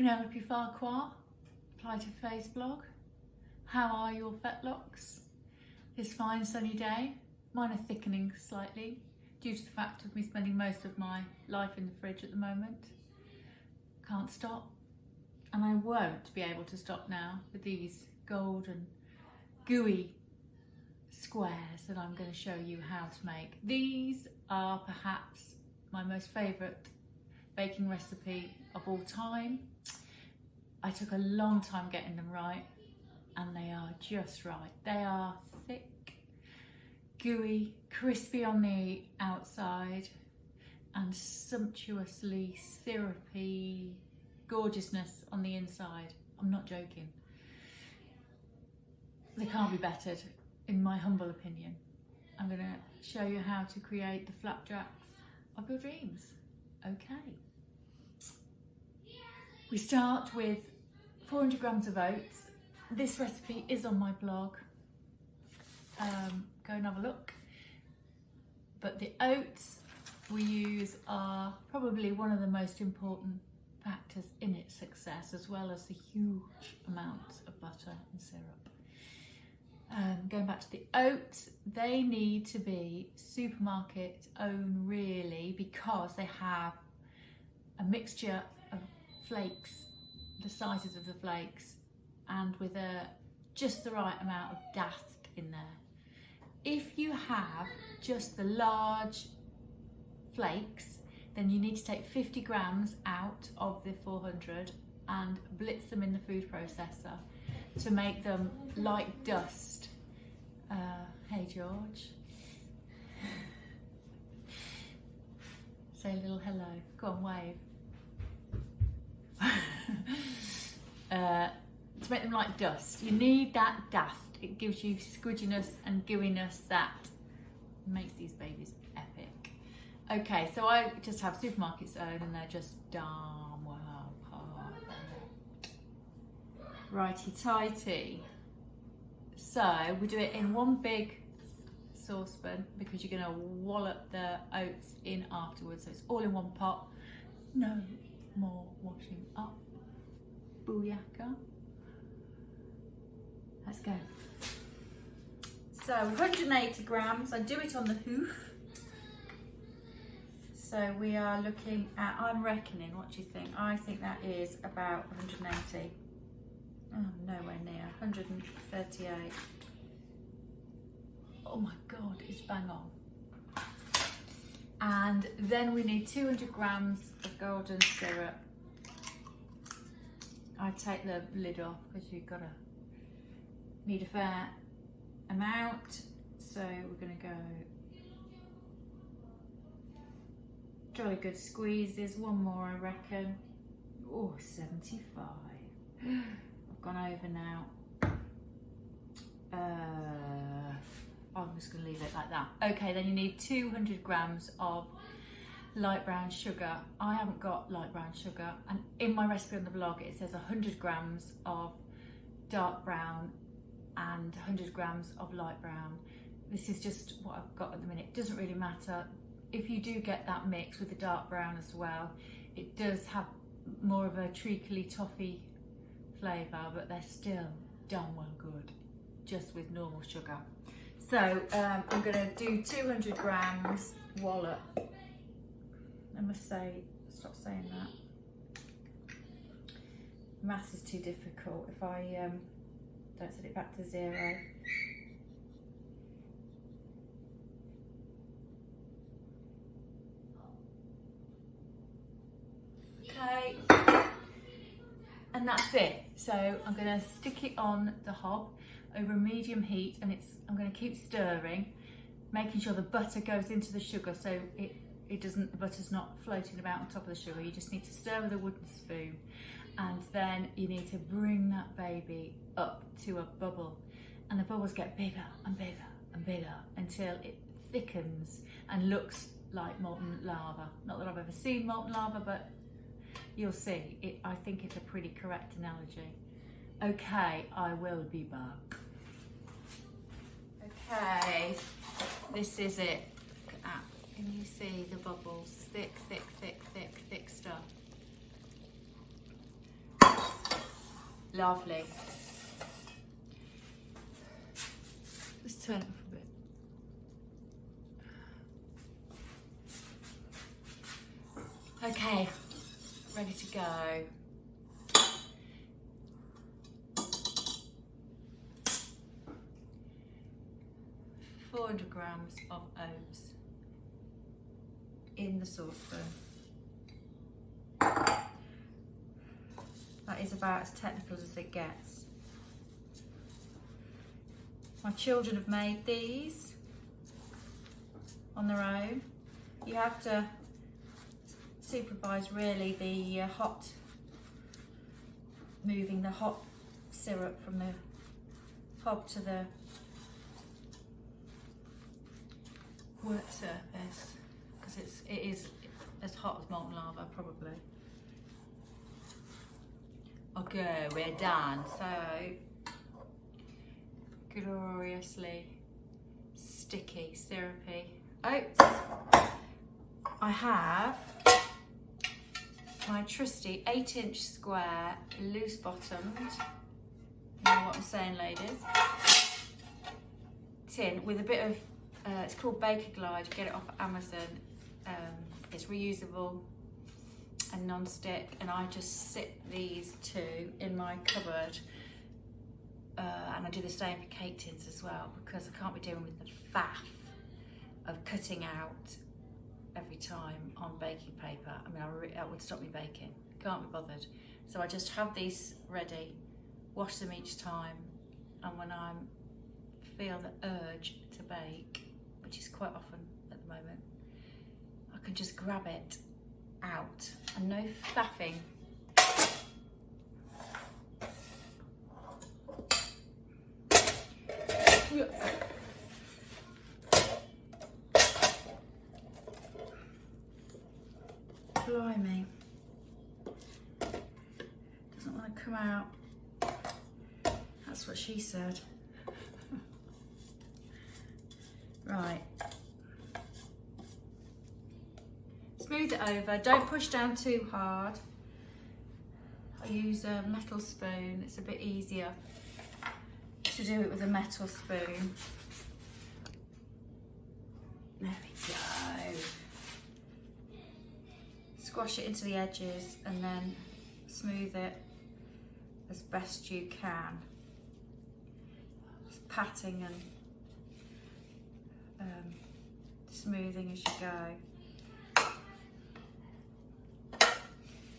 Penelope Farquhar, Apply to Face blog. How are your fetlocks this fine sunny day? Mine are thickening slightly due to the fact of me spending most of my life in the fridge at the moment. Can't stop, and I won't be able to stop now with these golden gooey squares that I'm going to show you how to make. These are perhaps my most favourite baking recipe of all time. I took a long time getting them right, and they are just right. They are thick, gooey, crispy on the outside, and sumptuously syrupy gorgeousness on the inside. I'm not joking. They can't be bettered, in my humble opinion. I'm going to show you how to create the flapjacks of your dreams. Okay. We start with 400 grams of oats. This recipe is on my blog. Go and have a look. But the oats we use are probably one of the most important factors in its success, as well as the huge amounts of butter and syrup. Going back to the oats, they need to be supermarket own really, because they have a mixture of flakes, the sizes of the flakes, and with just the right amount of daft in there. If you have just the large flakes, then you need to take 50 grams out of the 400 and blitz them in the food processor to make them like dust. Hey George. Say a little hello. Go on, wave. To make them like dust, you need that daft. It gives you squidginess and gooiness that makes these babies epic. Okay, so I just have supermarkets own, and they're just darn well hard. Righty-tighty. So we do it in one big saucepan because you're going to wallop the oats in afterwards. So it's all in one pot. No more washing up. Booyaka. Let's go. So 180 grams. I do it on the hoof. So we are looking at, I'm reckoning, what do you think? I think that is about 180. Oh, nowhere near, 138. Oh my God, it's bang on. And then we need 200 grams of golden syrup. I take the lid off because need a fair amount. So we're gonna go jolly good squeezes, one more I reckon. Oh, 75. I've gone over now. I'm just going to leave it like that. Okay, then you need 200 grams of light brown sugar. I haven't got light brown sugar, and in my recipe on the blog it says 100 grams of dark brown and 100 grams of light brown. This is just what I've got at the minute. It doesn't really matter. If you do get that mix with the dark brown as well, it does have more of a treacly toffee flavour, but they're still darn well good, just with normal sugar. So I'm going to do 200 grams wallop. I must say, stop saying that. Maths is too difficult. If I don't set it back to 0. Okay. And that's it. So I'm going to stick it on the hob over a medium heat, and I'm going to keep stirring, making sure the butter goes into the sugar, so the butter's not floating about on top of the sugar. You just need to stir with a wooden spoon, and then you need to bring that baby up to a bubble, and the bubbles get bigger and bigger and bigger until it thickens and looks like molten lava. Not that I've ever seen molten lava, but you'll see. I think it's a pretty correct analogy. Okay, I will be back. Okay, this is it. Look at that. Can you see the bubbles? Thick, thick, thick, thick, thick stuff. lovely. Let's turn it up a bit. Okay, ready to go. grams of oats in the saucepan. That is about as technical as it gets. My children have made these on their own. You have to supervise really the moving the hot syrup from the hob to the work surface, because it is as hot as molten lava probably. Okay, we're done. So gloriously sticky, syrupy oats. I have my trusty 8-inch square, loose bottomed, you know what I'm saying, ladies, tin with a bit of, it's called Baker Glide, get it off Amazon. It's reusable and non-stick, and I just sit these two in my cupboard, and I do the same for cake tins as well, because I can't be dealing with the faff of cutting out every time on baking paper. I mean, that would stop me baking. Can't be bothered. So I just have these ready, wash them each time, and when I feel the urge to bake, which is quite often at the moment, I can just grab it out, and no faffing. Blimey. Doesn't want to come out. That's what she said. Right. Smooth it over. Don't push down too hard. I use a metal spoon. It's a bit easier to do it with a metal spoon. There we go. Squash it into the edges and then smooth it as best you can. Just patting and smoothing as you go.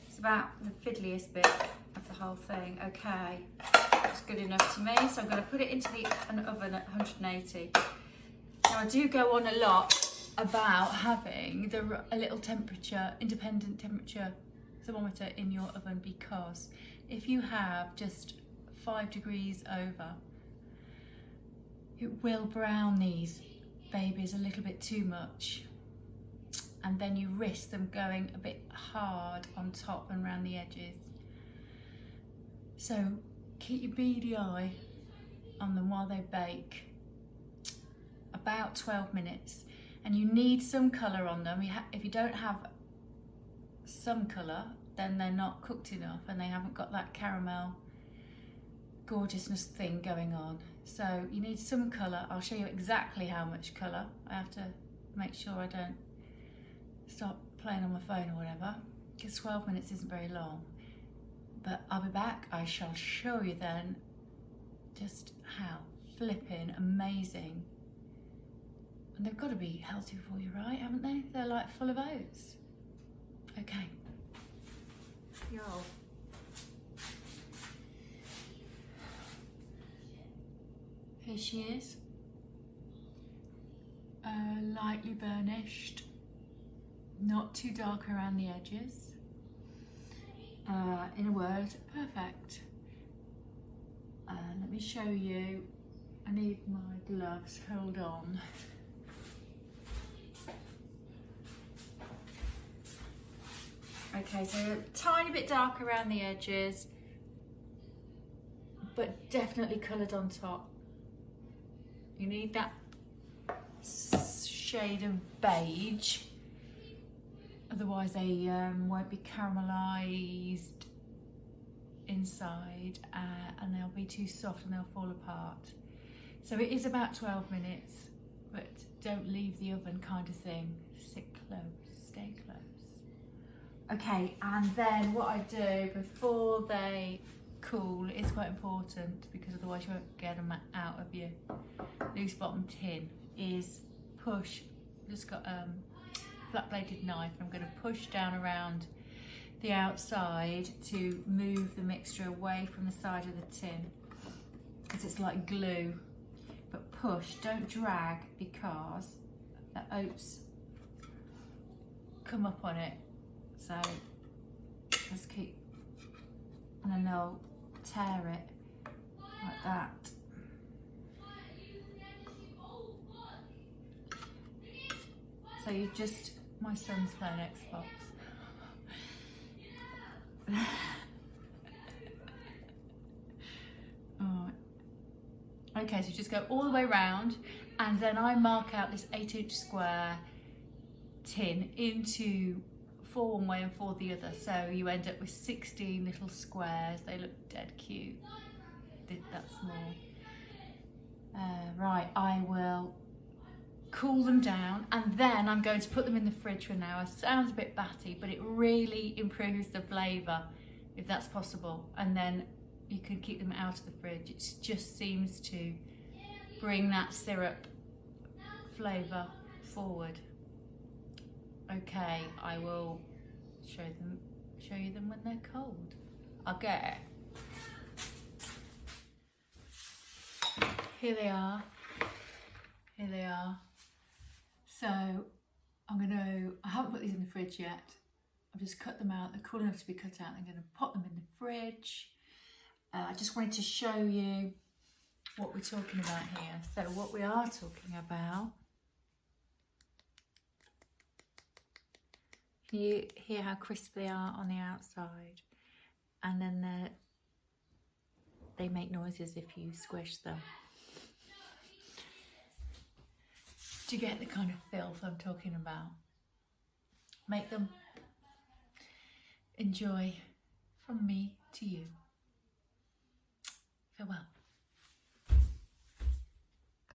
It's about the fiddliest bit of the whole thing. Okay, that's good enough to me. So I'm going to put it into the oven at 180. Now I do go on a lot about having a little temperature, independent temperature thermometer in your oven, because if you have just 5 degrees over, it will brown these babies a little bit too much, and then you risk them going a bit hard on top and around the edges. So keep your beady eye on them while they bake, about 12 minutes. And you need some colour on them. If you don't have some colour, then they're not cooked enough and they haven't got that caramel gorgeousness thing going on. So you need some colour. I'll show you exactly how much colour. I have to make sure I don't start playing on my phone or whatever, because 12 minutes isn't very long. But I'll be back. I shall show you then just how flipping amazing. And they've got to be healthy for you, right? Haven't they? They're like full of oats. Okay. Yo. Here she is. Lightly burnished. Not too dark around the edges. In a word, perfect. Let me show you. I need my gloves. Hold on. Okay, so a tiny bit dark around the edges, but definitely coloured on top. You need that shade of beige, otherwise they won't be caramelised inside and they'll be too soft and they'll fall apart. So it is about 12 minutes, but don't leave the oven kind of thing. Sit close, stay close. Okay, and then what I do before they cool is quite important, because otherwise you won't get them out of your loose bottom tin, is push. I've just got a flat bladed knife. I'm going to push down around the outside to move the mixture away from the side of the tin, because it's like glue. But push, don't drag, because the oats come up on it. So just keep, and then they'll tear it like that. So you just, my son's playing Xbox. Alright. Okay, so just go all the way around, and then I mark out this 8-inch square tin into 4 one way and 4 the other, so you end up with 16 little squares. They look dead cute. Did that small. Right, I will cool them down, and then I'm going to put them in the fridge for an hour. Sounds a bit batty, but it really improves the flavour, if that's possible, and then you can keep them out of the fridge. It just seems to bring that syrup flavour forward. Okay, I will show you them when they're cold. Okay. Here they are. Here they are. So I haven't put these in the fridge yet. I've just cut them out. They're cool enough to be cut out. I'm going to pop them in the fridge. I just wanted to show you what we're talking about here. So what we are talking about, you hear how crisp they are on the outside, and then they make noises if you squish them. Do you get the kind of filth I'm talking about? Make them. Enjoy from me to you. Farewell.